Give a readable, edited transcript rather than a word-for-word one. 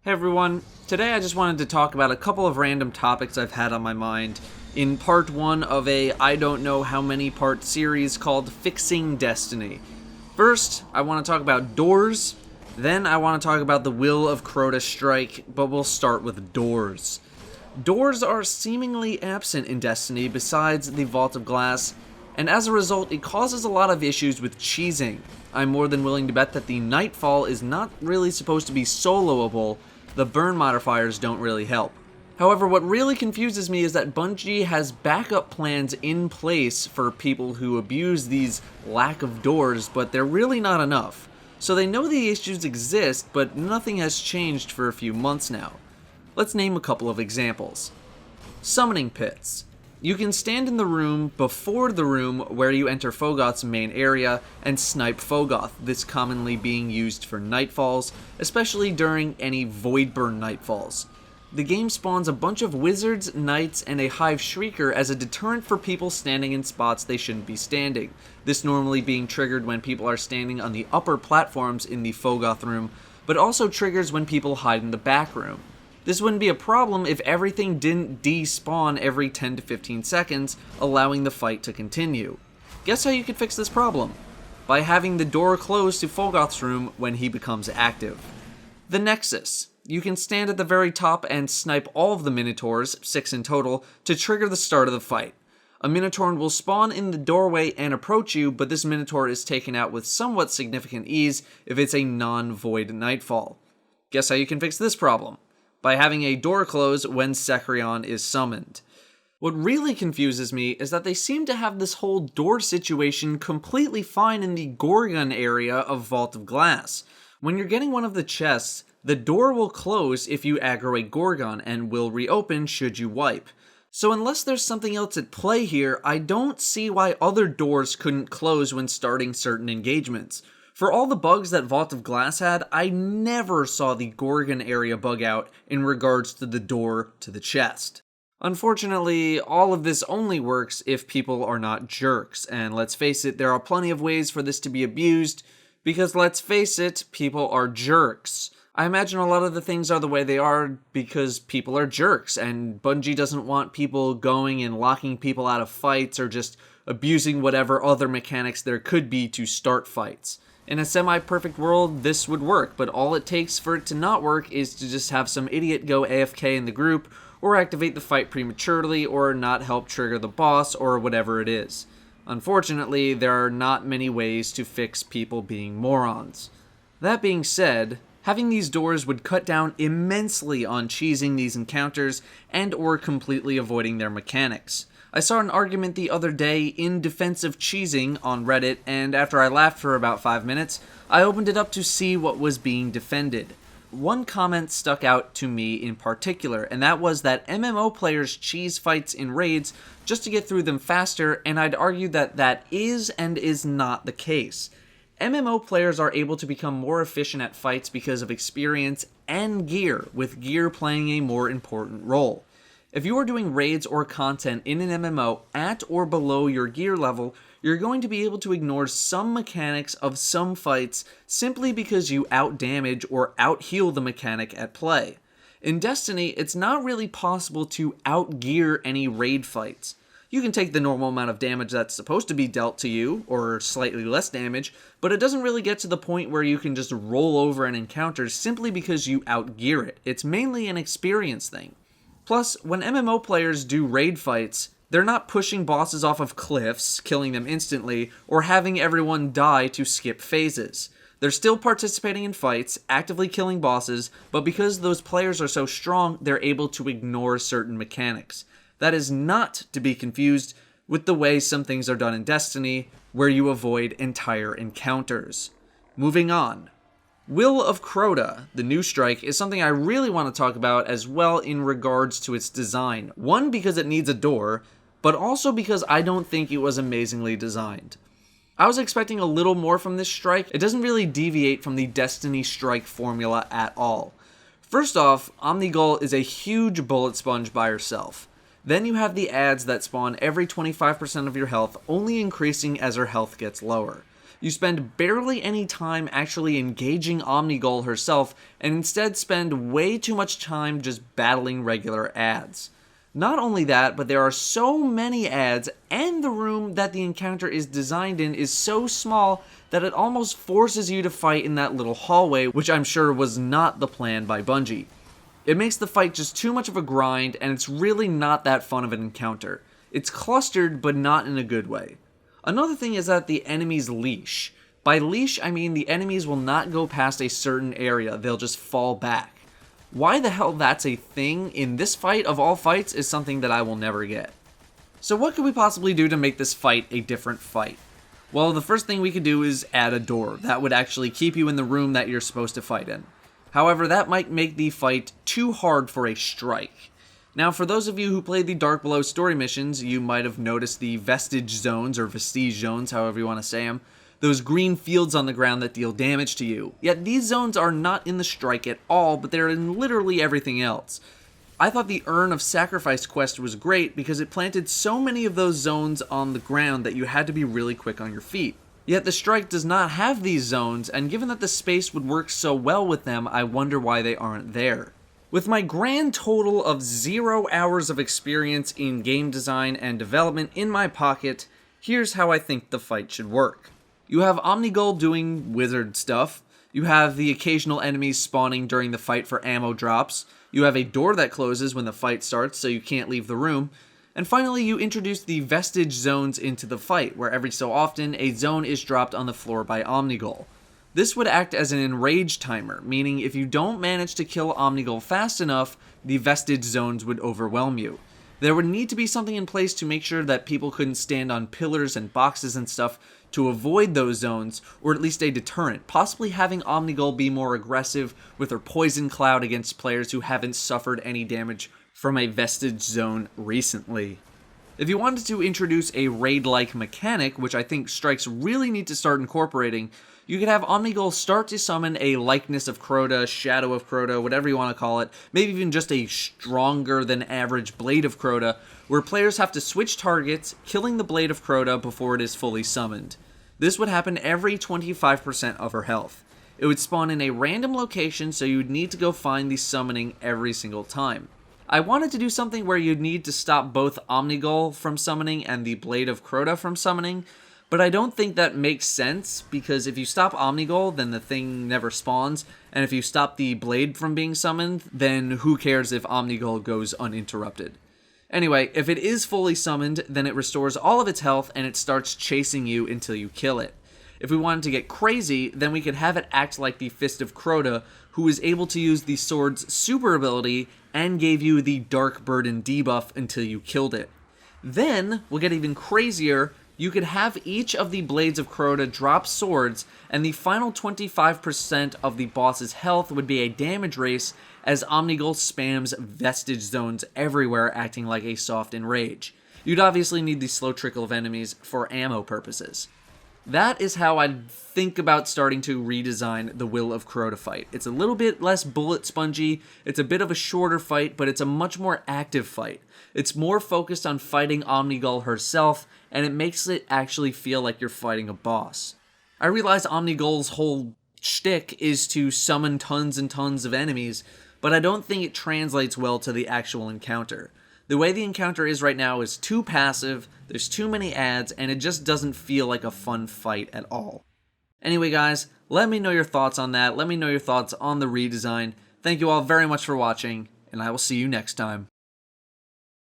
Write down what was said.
Hey everyone, today I just wanted to talk about a couple of random topics I've had on my mind in part one of a I don't know how many part series called Fixing Destiny. First, I want to talk about doors, then I want to talk about the Will of Crota strike, but we'll start with doors. Doors are seemingly absent in Destiny besides the Vault of Glass, and as a result it causes a lot of issues with cheesing. I'm more than willing to bet that the Nightfall is not really supposed to be soloable. The burn modifiers don't really help. However, what really confuses me is that Bungie has backup plans in place for people who abuse these lack of doors, but they're really not enough. So they know the issues exist, but nothing has changed for a few months now. Let's name a couple of examples. Summoning pits. You can stand in the room before the room where you enter Fogoth's main area and snipe Fogoth, this commonly being used for nightfalls, especially during any Voidburn nightfalls. The game spawns a bunch of wizards, knights, and a hive shrieker as a deterrent for people standing in spots they shouldn't be standing, this normally being triggered when people are standing on the upper platforms in the Fogoth room, but also triggers when people hide in the back room. This wouldn't be a problem if everything didn't despawn every 10 to 15 seconds, allowing the fight to continue. Guess how you could fix this problem? By having the door closed to Fogoth's room when he becomes active. The Nexus. You can stand at the very top and snipe all of the Minotaurs, 6 in total, to trigger the start of the fight. A Minotaur will spawn in the doorway and approach you, but this Minotaur is taken out with somewhat significant ease if it's a non-void nightfall. Guess how you can fix this problem? By having a door close when Sekrion is summoned. What really confuses me is that they seem to have this whole door situation completely fine in the Gorgon area of Vault of Glass. When you're getting one of the chests, the door will close if you aggro a Gorgon and will reopen should you wipe. So unless there's something else at play here, I don't see why other doors couldn't close when starting certain engagements. For all the bugs that Vault of Glass had, I never saw the Gorgon area bug out in regards to the door to the chest. Unfortunately, all of this only works if people are not jerks, and let's face it, there are plenty of ways for this to be abused, because let's face it, people are jerks. I imagine a lot of the things are the way they are because people are jerks, and Bungie doesn't want people going and locking people out of fights or just abusing whatever other mechanics there could be to start fights. In a semi-perfect world, this would work, but all it takes for it to not work is to just have some idiot go AFK in the group, or activate the fight prematurely, or not help trigger the boss, or whatever it is. Unfortunately, there are not many ways to fix people being morons. That being said, having these doors would cut down immensely on cheesing these encounters and or completely avoiding their mechanics. I saw an argument the other day in defense of cheesing on Reddit, and after I laughed for about 5 minutes, I opened it up to see what was being defended. One comment stuck out to me in particular, and that was that MMO players cheese fights in raids just to get through them faster, and I'd argue that that is and is not the case. MMO players are able to become more efficient at fights because of experience and gear, with gear playing a more important role. If you are doing raids or content in an MMO at or below your gear level, you're going to be able to ignore some mechanics of some fights simply because you out-damage or out-heal the mechanic at play. In Destiny, it's not really possible to out-gear any raid fights. You can take the normal amount of damage that's supposed to be dealt to you, or slightly less damage, but it doesn't really get to the point where you can just roll over an encounter simply because you out-gear it. It's mainly an experience thing. Plus, when MMO players do raid fights, they're not pushing bosses off of cliffs, killing them instantly, or having everyone die to skip phases. They're still participating in fights, actively killing bosses, but because those players are so strong, they're able to ignore certain mechanics. That is not to be confused with the way some things are done in Destiny, where you avoid entire encounters. Moving on. Will of Crota, the new strike, is something I really want to talk about as well in regards to its design. One, because it needs a door, but also because I don't think it was amazingly designed. I was expecting a little more from this strike. It doesn't really deviate from the Destiny strike formula at all. First off, Omnigul is a huge bullet sponge by herself. Then you have the adds that spawn every 25% of your health, only increasing as her health gets lower. You spend barely any time actually engaging Omnigul herself, and instead spend way too much time just battling regular ads. Not only that, but there are so many ads, and the room that the encounter is designed in is so small that it almost forces you to fight in that little hallway, which I'm sure was not the plan by Bungie. It makes the fight just too much of a grind, and it's really not that fun of an encounter. It's clustered, but not in a good way. Another thing is that the enemy's leash. By leash, I mean the enemies will not go past a certain area, they'll just fall back. Why the hell that's a thing in this fight of all fights is something that I will never get. So what could we possibly do to make this fight a different fight? Well, the first thing we could do is add a door. That would actually keep you in the room that you're supposed to fight in. However, that might make the fight too hard for a strike. Now, for those of you who played the Dark Below story missions, you might have noticed the vestige zones, or vestige zones, however you want to say them, those green fields on the ground that deal damage to you. Yet these zones are not in the strike at all, but they're in literally everything else. I thought the Urn of Sacrifice quest was great because it planted so many of those zones on the ground that you had to be really quick on your feet. Yet the strike does not have these zones, and given that the space would work so well with them, I wonder why they aren't there. With my grand total of 0 hours of experience in game design and development in my pocket, here's how I think the fight should work. You have Omnigul doing wizard stuff, you have the occasional enemies spawning during the fight for ammo drops, you have a door that closes when the fight starts so you can't leave the room, and finally you introduce the vestige zones into the fight, where every so often a zone is dropped on the floor by Omnigul. This would act as an enrage timer, meaning if you don't manage to kill Omnigul fast enough, the vestige zones would overwhelm you. There would need to be something in place to make sure that people couldn't stand on pillars and boxes and stuff to avoid those zones, or at least a deterrent, possibly having Omnigul be more aggressive with her poison cloud against players who haven't suffered any damage from a vestige zone recently. If you wanted to introduce a raid-like mechanic, which I think strikes really need to start incorporating, you could have Omnigul start to summon a likeness of Crota, shadow of Crota, whatever you want to call it, maybe even just a stronger than average blade of Crota, where players have to switch targets, killing the blade of Crota before it is fully summoned. This would happen every 25% of her health. It would spawn in a random location, so you would need to go find the summoning every single time. I wanted to do something where you'd need to stop both Omnigul from summoning and the blade of Crota from summoning, but I don't think that makes sense, because if you stop Omnigul, then the thing never spawns, and if you stop the blade from being summoned, then who cares if Omnigul goes uninterrupted. Anyway, if it is fully summoned, then it restores all of its health and it starts chasing you until you kill it. If we wanted to get crazy, then we could have it act like the Fist of Crota, who is able to use the sword's super ability and gave you the Dark Burden debuff until you killed it. Then, we'll get even crazier. You could have each of the blades of Crota drop swords, and the final 25% of the boss's health would be a damage race as Omnigul spams vestige zones everywhere, acting like a soft enrage. You'd obviously need the slow trickle of enemies for ammo purposes. That is how I'd think about starting to redesign the Will of Crota fight. It's a little bit less bullet spongy, it's a bit of a shorter fight, but it's a much more active fight. It's more focused on fighting Omnigul herself, and it makes it actually feel like you're fighting a boss. I realize Omnigul's whole shtick is to summon tons and tons of enemies, but I don't think it translates well to the actual encounter. The way the encounter is right now is too passive, there's too many ads, and it just doesn't feel like a fun fight at all. Anyway guys, let me know your thoughts on that, let me know your thoughts on the redesign. Thank you all very much for watching, and I will see you next time.